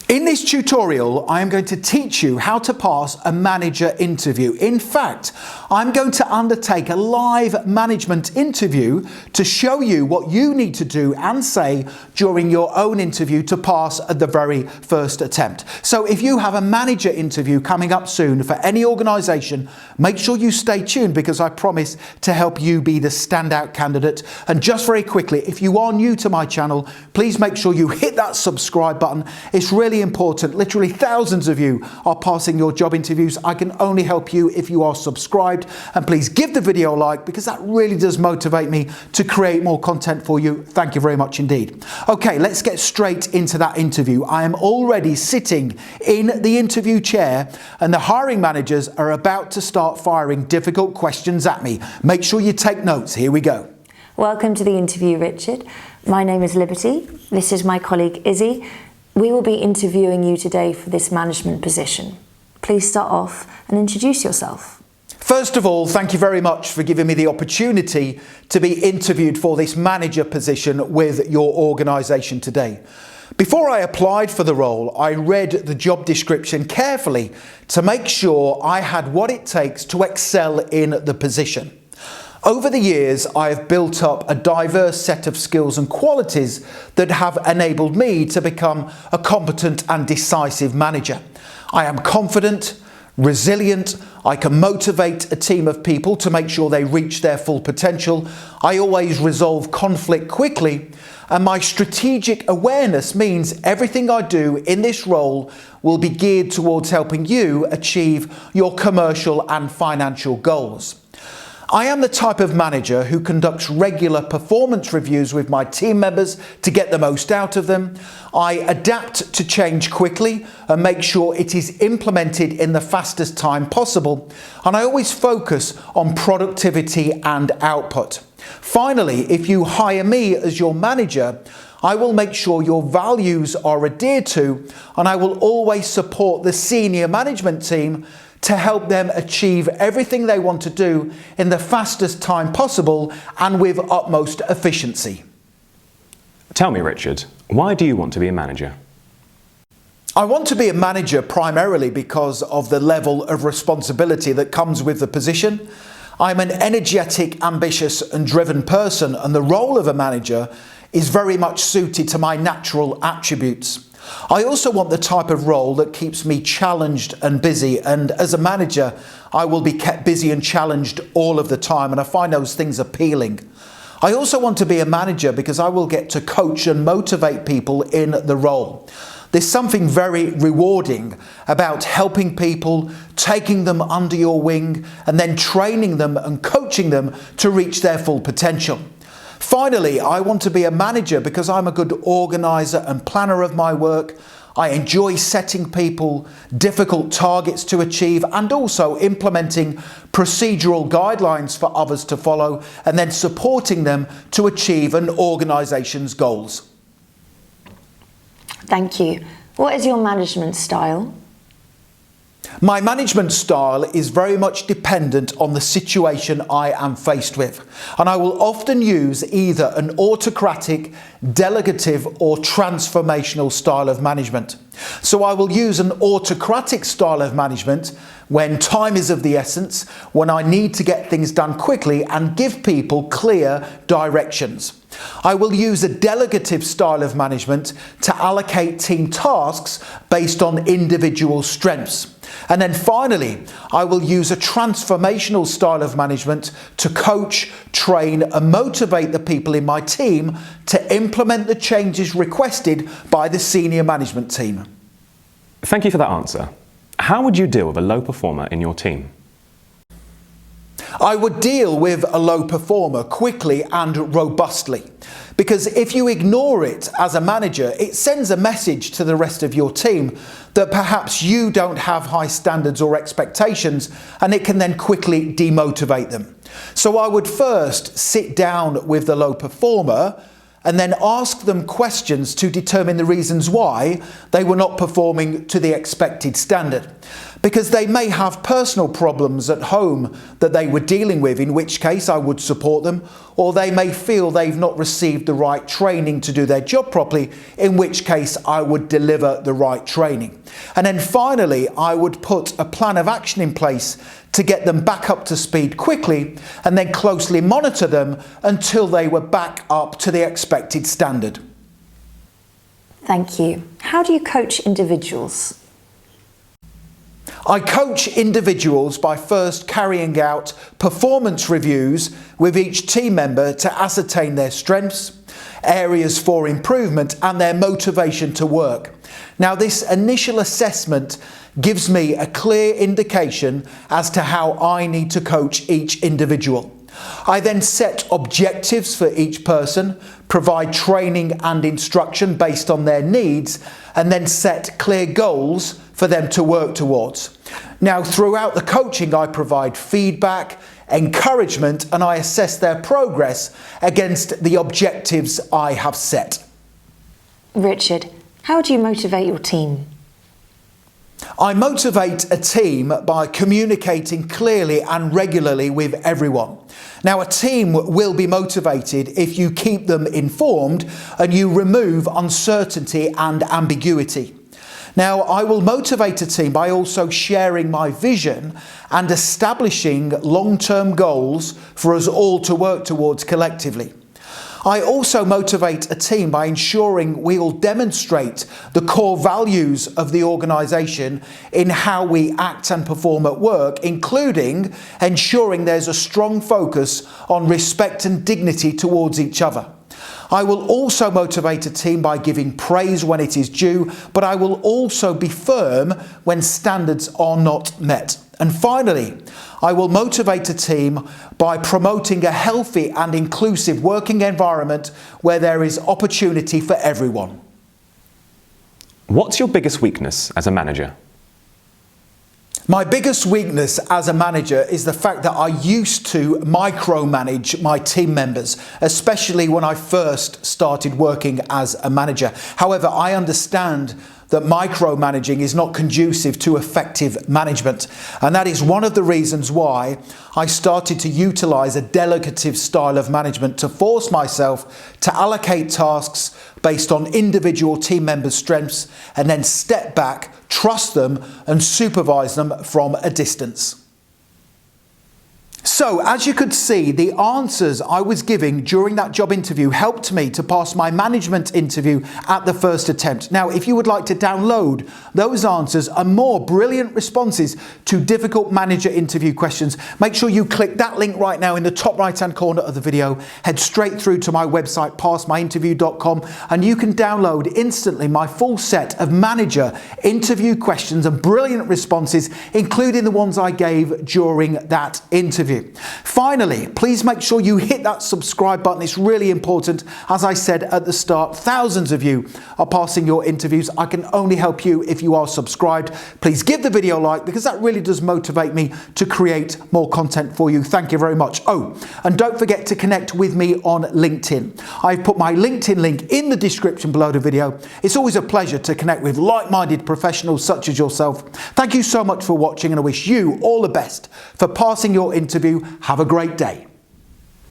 In this tutorial, I am going to teach you how to pass a manager interview. In fact, I'm going to undertake a live management interview to show you what you need to do and say during your own interview to pass at the very first attempt. So if you have a manager interview coming up soon for any organisation, make sure you stay tuned because I promise to help you be the standout candidate. And just very quickly, if you are new to my channel, please make sure you hit that subscribe button. It's really important. Literally thousands of you are passing your job interviews. I can only help you if you are subscribed, and please give the video a like because that really does motivate me to create more content for you. Thank you very much indeed. Okay, let's get straight into that interview. I am already sitting in the interview chair and the hiring managers are about to start firing difficult questions at me. Make sure you take notes. Here we go. Welcome to the interview, Richard. My name is Liberty. This is my colleague Izzy. We will be interviewing you today for this management position. Please start off and introduce yourself. First of all, thank you very much for giving me the opportunity to be interviewed for this manager position with your organisation today. Before I applied for the role, I read the job description carefully to make sure I had what it takes to excel in the position. Over the years, I have built up a diverse set of skills and qualities that have enabled me to become a competent and decisive manager. I am confident, resilient, I can motivate a team of people to make sure they reach their full potential. I always resolve conflict quickly, and my strategic awareness means everything I do in this role will be geared towards helping you achieve your commercial and financial goals. I am the type of manager who conducts regular performance reviews with my team members to get the most out of them. I adapt to change quickly and make sure it is implemented in the fastest time possible. And I always focus on productivity and output. Finally, if you hire me as your manager, I will make sure your values are adhered to, and I will always support the senior management team to help them achieve everything they want to do in the fastest time possible and with utmost efficiency. Tell me, Richard, why do you want to be a manager? I want to be a manager primarily because of the level of responsibility that comes with the position. I'm an energetic, ambitious and driven person, and the role of a manager is very much suited to my natural attributes. I also want the type of role that keeps me challenged and busy, and as a manager I will be kept busy and challenged all of the time, and I find those things appealing. I also want to be a manager because I will get to coach and motivate people in the role. There's something very rewarding about helping people, taking them under your wing and then training them and coaching them to reach their full potential. Finally, I want to be a manager because I'm a good organiser and planner of my work. I enjoy setting people difficult targets to achieve and also implementing procedural guidelines for others to follow and then supporting them to achieve an organisation's goals. Thank you. What is your management style? My management style is very much dependent on the situation I am faced with, and I will often use either an autocratic, delegative or transformational style of management. So I will use an autocratic style of management when time is of the essence, when I need to get things done quickly and give people clear directions. I will use a delegative style of management to allocate team tasks based on individual strengths. And then finally, I will use a transformational style of management to coach, train and motivate the people in my team to implement the changes requested by the senior management team. Thank you for that answer. How would you deal with a low performer in your team? I would deal with a low performer quickly and robustly, because if you ignore it as a manager, it sends a message to the rest of your team that perhaps you don't have high standards or expectations, and it can then quickly demotivate them. So I would first sit down with the low performer and then ask them questions to determine the reasons why they were not performing to the expected standard. because they may have personal problems at home that they were dealing with, in which case I would support them, or they may feel they've not received the right training to do their job properly, in which case I would deliver the right training. And then finally, I would put a plan of action in place to get them back up to speed quickly, and then closely monitor them until they were back up to the expected standard. Thank you. How do you coach individuals? I coach individuals by first carrying out performance reviews with each team member to ascertain their strengths, areas for improvement, and their motivation to work. Now, this initial assessment gives me a clear indication as to how I need to coach each individual. I then set objectives for each person, provide training and instruction based on their needs, and then set clear goals for them to work towards. Now, throughout the coaching, I provide feedback, encouragement, and I assess their progress against the objectives I have set. Richard, how do you motivate your team? I motivate a team by communicating clearly and regularly with everyone. Now, a team will be motivated if you keep them informed and you remove uncertainty and ambiguity. Now, I will motivate a team by also sharing my vision and establishing long-term goals for us all to work towards collectively. I also motivate a team by ensuring we all demonstrate the core values of the organisation in how we act and perform at work, including ensuring there's a strong focus on respect and dignity towards each other. I will also motivate a team by giving praise when it is due, but I will also be firm when standards are not met. And finally, I will motivate a team by promoting a healthy and inclusive working environment where there is opportunity for everyone. What's your biggest weakness as a manager? My biggest weakness as a manager is the fact that I used to micromanage my team members, especially when I first started working as a manager. However, I understand that micromanaging is not conducive to effective management, and that is one of the reasons why I started to utilise a delegative style of management to force myself to allocate tasks based on individual team members' strengths and then step back, trust them and supervise them from a distance. So, as you could see, the answers I was giving during that job interview helped me to pass my management interview at the first attempt. Now, if you would like to download those answers and more brilliant responses to difficult manager interview questions, make sure you click that link right now in the top right-hand corner of the video. Head straight through to my website, passmyinterview.com, and you can download instantly my full set of manager interview questions and brilliant responses, including the ones I gave during that interview. Finally, please make sure you hit that subscribe button. It's really important. As I said at the start, thousands of you are passing your interviews. I can only help you if you are subscribed. Please give the video a like because that really does motivate me to create more content for you. Thank you very much. Oh, and don't forget to connect with me on LinkedIn. I've put my LinkedIn link in the description below the video. It's always a pleasure to connect with like-minded professionals such as yourself. Thank you so much for watching, and I wish you all the best for passing your interview. Have a great day.